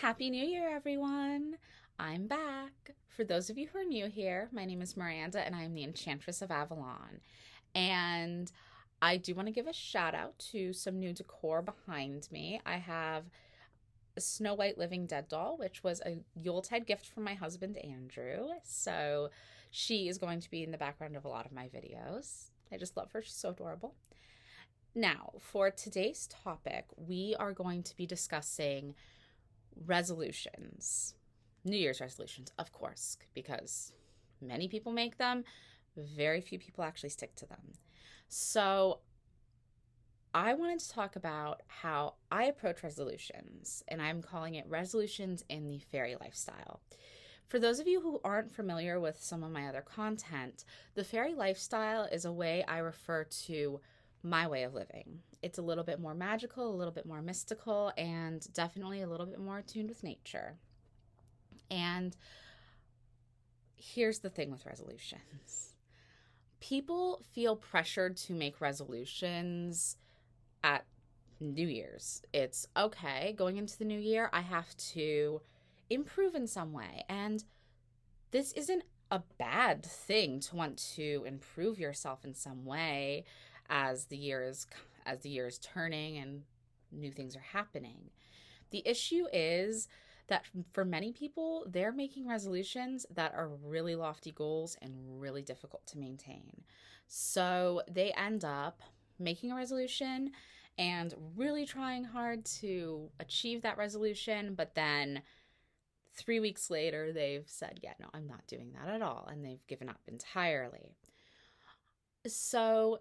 Happy New Year, everyone! I'm back. For those of you who are new here, my name is Miranda and I'm the Enchantress of Avalon. And I do want to give a shout out to some new decor behind me. I have a Snow White Living Dead doll, which was a Yuletide gift from my husband, Andrew. So she is going to be in the background of a lot of my videos. I just love her. She's so adorable. Now, for today's topic, we are going to be discussing resolutions. New Year's resolutions, of course, because many people make them, very few people actually stick to them. So, I wanted to talk about how I approach resolutions, and I'm calling it resolutions in the fairy lifestyle. For those of you who aren't familiar with some of my other content, the fairy lifestyle is a way I refer to my way of living. It's a little bit more magical, a little bit more mystical, and definitely a little bit more attuned with nature. And here's the thing with resolutions: people feel pressured to make resolutions at New Year's. It's okay, going into the new year, I have to improve in some way. And this isn't a bad thing to want to improve yourself in some way as the year is turning and new things are happening. The issue is that for many people, they're making resolutions that are really lofty goals and really difficult to maintain. So they end up making a resolution and really trying hard to achieve that resolution, but then 3 weeks later, they've said, yeah, no, I'm not doing that at all. And they've given up entirely. So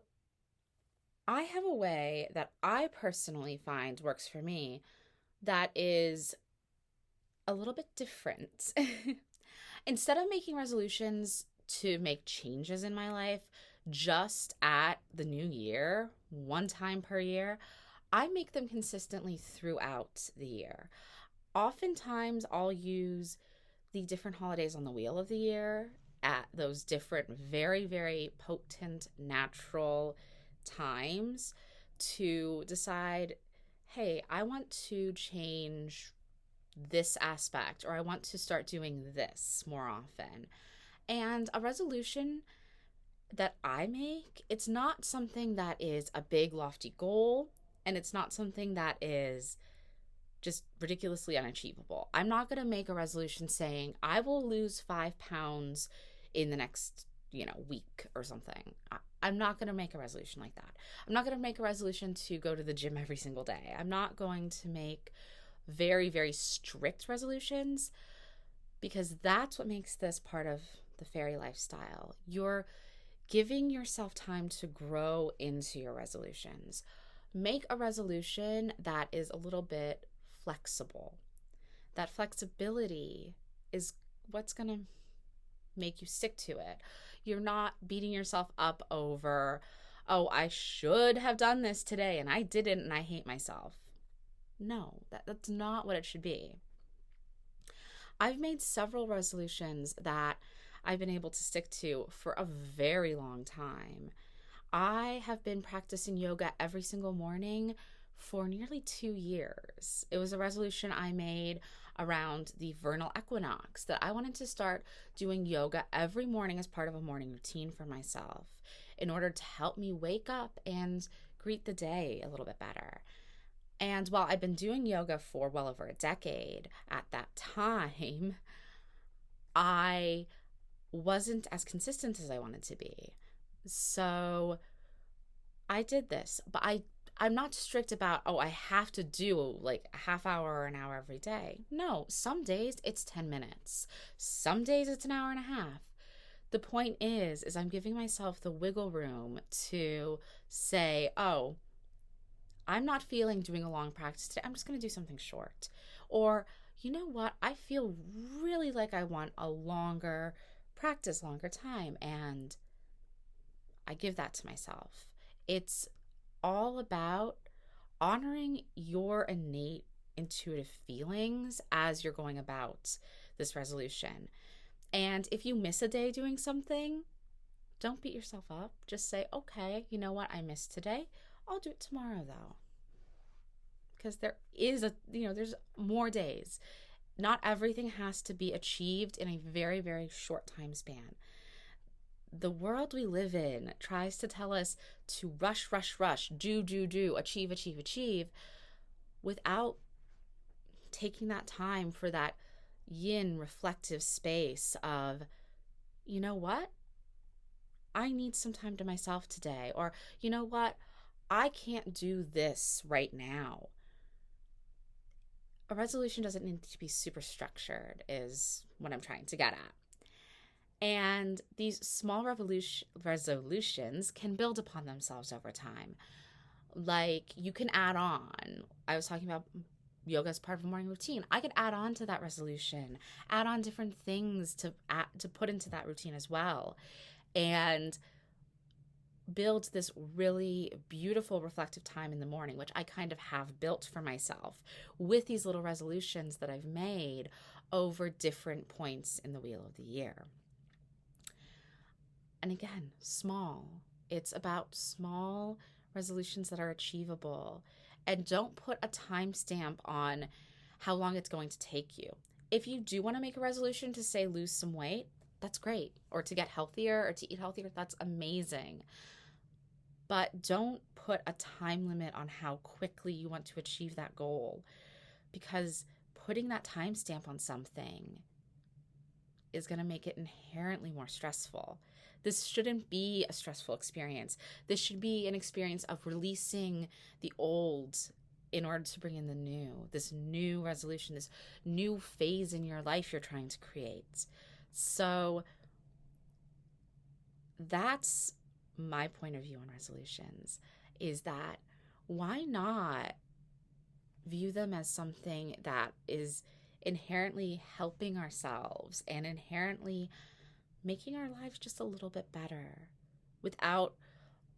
I have a way that I personally find works for me that is a little bit different. Instead of making resolutions to make changes in my life just at the new year, one time per year, I make them consistently throughout the year. Oftentimes, I'll use the different holidays on the wheel of the year at those different, very, very potent, natural times to decide, hey, I want to change this aspect, or I want to start doing this more often. And a resolution that I make, it's not something that is a big, lofty goal, and it's not something that is just ridiculously unachievable. I'm not going to make a resolution saying I will lose 5 pounds in the next, week or something. I'm not going to make a resolution like that. I'm not going to make a resolution to go to the gym every single day. I'm not going to make very, very strict resolutions because that's what makes this part of the fairy lifestyle. You're giving yourself time to grow into your resolutions. Make a resolution that is a little bit flexible. That flexibility is what's going to make you stick to it. You're not beating yourself up over, oh, I should have done this today and I didn't and I hate myself. No, that's not what it should be. I've made several resolutions that I've been able to stick to for a very long time. I have been practicing yoga every single morning for nearly 2 years. It was a resolution I made around the vernal equinox that I wanted to start doing yoga every morning as part of a morning routine for myself in order to help me wake up and greet the day a little bit better. And while I've been doing yoga for well over a decade at that time, I wasn't as consistent as I wanted to be. So I did this, but I'm not strict about, oh, I have to do like a half hour or an hour every day. No, some days it's 10 minutes. Some days it's an hour and a half. The point is I'm giving myself the wiggle room to say, oh, I'm not feeling doing a long practice today. I'm just going to do something short. Or, you know what? I feel really like I want a longer practice, longer time. And I give that to myself. It's all about honoring your innate intuitive feelings as you're going about this resolution. And if you miss a day doing something, don't beat yourself up. Just say, okay, you know what? I missed today. I'll do it tomorrow though. because there's more days. Not everything has to be achieved in a very, very short time span. The world we live in tries to tell us to rush, rush, rush, do, achieve, achieve, achieve, without taking that time for that yin reflective space of, you know what? I need some time to myself today. Or, you know what? I can't do this right now. A resolution doesn't need to be super structured, is what I'm trying to get at. And these small resolutions can build upon themselves over time. Like, you can add on. I was talking about yoga as part of a morning routine. I could add on to that resolution, add on different things to put into that routine as well, and build this really beautiful reflective time in the morning, which I kind of have built for myself with these little resolutions that I've made over different points in the wheel of the year. And again, small. It's about small resolutions that are achievable. And don't put a timestamp on how long it's going to take you. If you do want to make a resolution to, say, lose some weight, that's great. Or to get healthier or to eat healthier, that's amazing. But don't put a time limit on how quickly you want to achieve that goal, because putting that timestamp on something is going to make it inherently more stressful. This shouldn't be a stressful experience. This should be an experience of releasing the old in order to bring in the new, this new resolution, this new phase in your life you're trying to create. So that's my point of view on resolutions, is that why not view them as something that is inherently helping ourselves and inherently making our lives just a little bit better without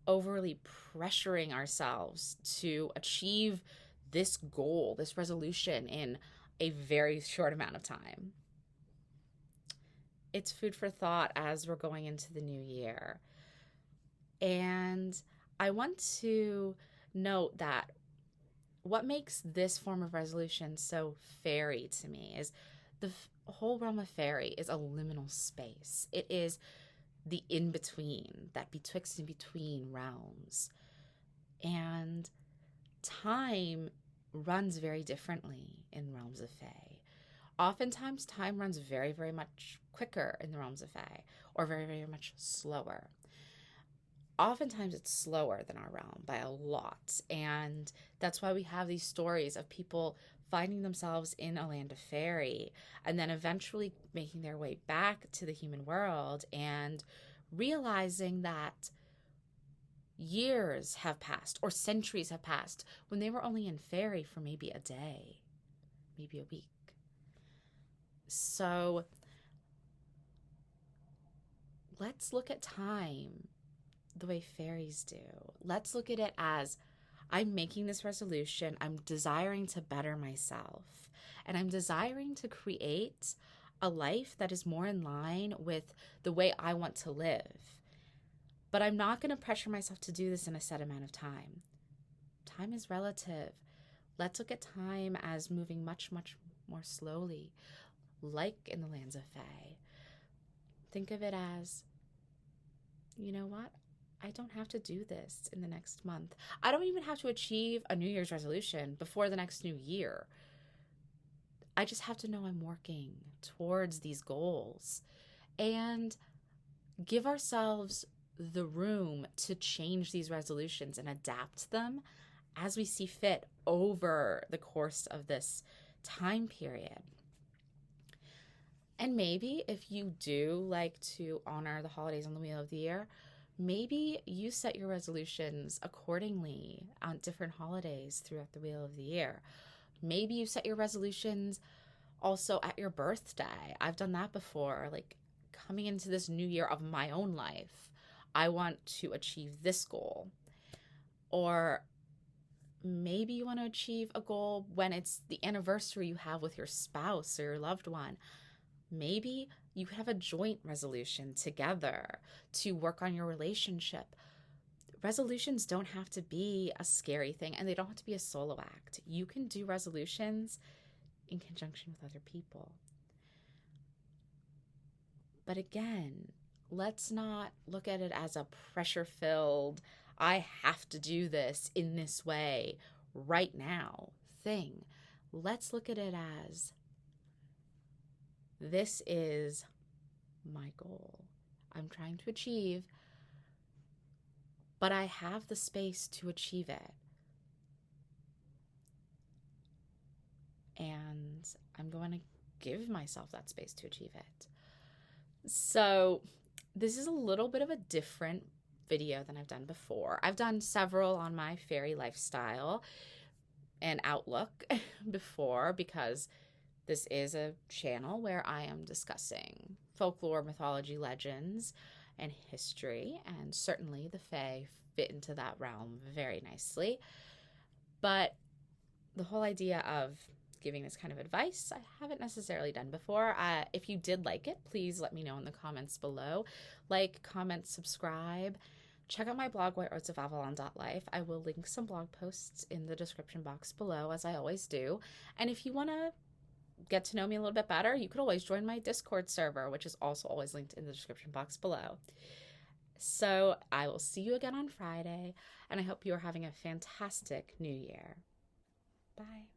overly pressuring ourselves to achieve this goal, this resolution, in a very short amount of time. It's food for thought as we're going into the new year. And I want to note that what makes this form of resolution so fairy to me is the whole realm of fairy is a liminal space. It is the in-between, that betwixt and between realms. And time runs very differently in realms of fae. Oftentimes, time runs very, very much quicker in the realms of fae, or very, very much slower. Oftentimes it's slower than our realm by a lot, and that's why we have these stories of people finding themselves in a land of fairy and then eventually making their way back to the human world and realizing that years have passed or centuries have passed when they were only in fairy for maybe a day, maybe a week. So let's look at time the way fairies do. Let's look at it as, I'm making this resolution, I'm desiring to better myself, and I'm desiring to create a life that is more in line with the way I want to live. But I'm not going to pressure myself to do this in a set amount of time. Time is relative. Let's look at time as moving much, much more slowly, like in the lands of fae. Think of it as, you know what? I don't have to do this in the next month. I don't even have to achieve a New Year's resolution before the next new year. I just have to know I'm working towards these goals and give ourselves the room to change these resolutions and adapt them as we see fit over the course of this time period. And maybe if you do like to honor the holidays on the wheel of the year, maybe you set your resolutions accordingly on different holidays throughout the wheel of the year. Maybe you set your resolutions also at your birthday. I've done that before, like coming into this new year of my own life, I want to achieve this goal. Or maybe you want to achieve a goal when it's the anniversary you have with your spouse or your loved one. Maybe you have a joint resolution together to work on your relationship. resolutions don't have to be a scary thing, and they don't have to be a solo act. You can do resolutions in conjunction with other people. But again, let's not look at it as a pressure-filled, I have to do this in this way right now thing. Let's look at it as, this is my goal. I'm trying to achieve, but I have the space to achieve it. And I'm going to give myself that space to achieve it. So this is a little bit of a different video than I've done before. I've done several on my Faery Lifestyle and Outlook before, because this is a channel where I am discussing folklore, mythology, legends, and history, and certainly the Fae fit into that realm very nicely. But the whole idea of giving this kind of advice, I haven't necessarily done before. If you did like it, please let me know in the comments below. Like, comment, subscribe. Check out my blog, whiteroseofavalon.life. I will link some blog posts in the description box below, as I always do. And if you want to get to know me a little bit better, you could always join my Discord server, which is also always linked in the description box below. So I will see you again on Friday, and I hope you are having a fantastic new year. Bye.